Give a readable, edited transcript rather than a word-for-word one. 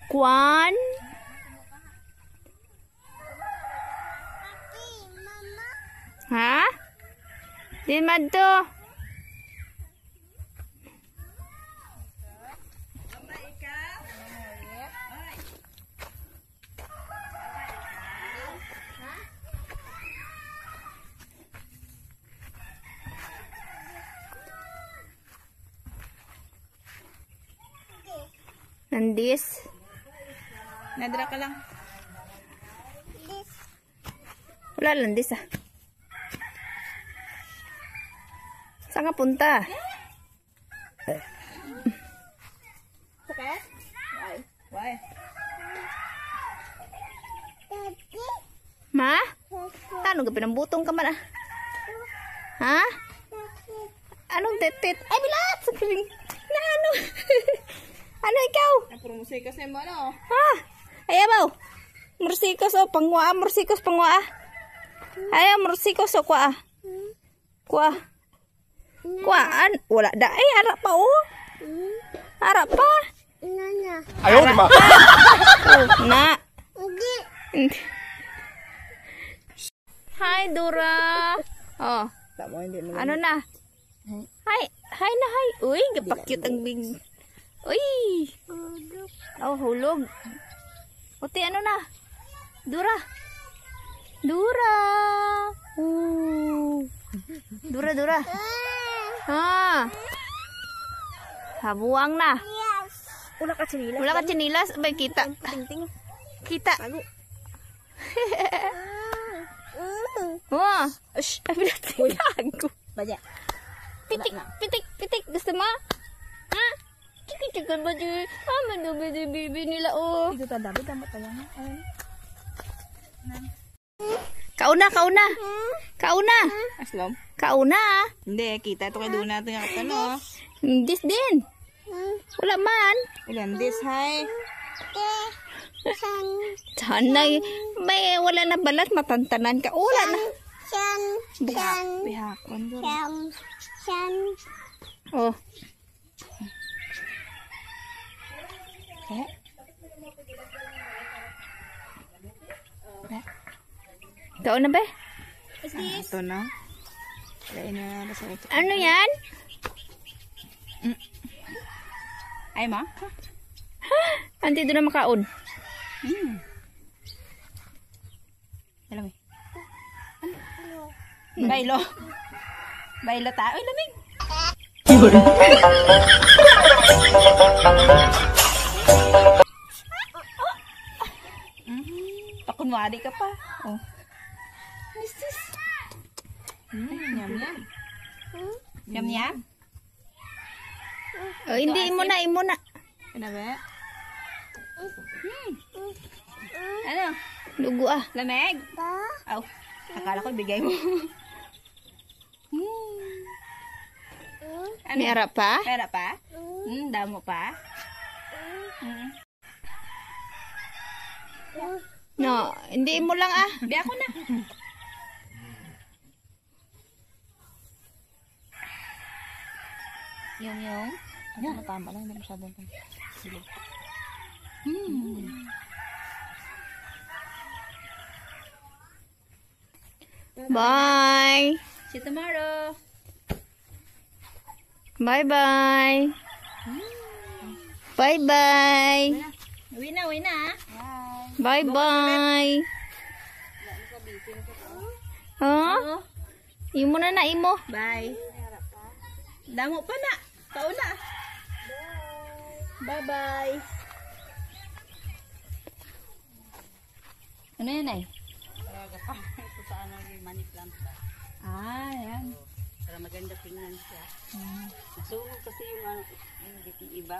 Kwan? Ha? Di madto. Nandis. Nadra ka lang. Wala lang dis ah. Saan ka punta? Sakit? Why? Ma? Ano ka pinambutong ka man ah? Ha? Anong tetet? Ay bilat! Na ano? Ano ikaw? Puro musay kasi mo ano? Ha? Ayaw. Mursikos o pangwa, mursikos pangwa. Ayaw mursikos o kwa. Kwa. Kuaan. Wala da ay harap pa oh. Harap pa. Ayaw di ma. Na. Hi Dora. Oh. Ano na? Hi. Hi na hi. Uy, gapakyut ang bing. Uy. Oh, hulog. Uti, ano na? Dura. Dura. Dura, Dura. Ha. Habuang na. Wala ka chinilas. Wala ka chinilas. Abay, kita. Kita. Wah. Ush. Ay, bilat. Gago. Baja. Pitik, pitik, pitik. Gusto mo? Ha? Chiki-chikan ba dyan? Ah, manubi nila, oh. Ito tadabi, tama tayo nga. Kauna, kauna. Kauna. Aslom? Kauna. Hindi, kita ito kay doon natin yung ano. This din. Wala man. Ilan this, hi. Tanay. May wala na balat. Matantanan ka. Wala na. Bihak. Oh. Kauna ba? Ito na. Kaya na basta ito. Ano yan? Ay, ma? Ante doon na makaon. Alam eh. Bailo. Bailo tayo. Ay, lamig. Pakunwari ka pa. Oh. What's this? Yum, yum. Yum, yum. Oh, hindi, imo na, imo na. Ano ba? Ano? Dugo ah. Lamig? Oh, akala ko bigay mo. Ano? May harap pa? Pera pa? Damo pa? No, hindi mo lang ah. Biya ko na. Yung. Ano tama lang, hindi masyadong silog. Bye. See you tomorrow. Bye-bye. Bye-bye. Uwi na. Bye-bye. Huh? Imo na na, imo. Bye. Damo pa na. Pauna. Bye-bye. Ano yan ay? Ito sa ano yung money plant ba? Ah, yan. Para maganda tingnan siya. Nasunog kasi yung ano, yung iba.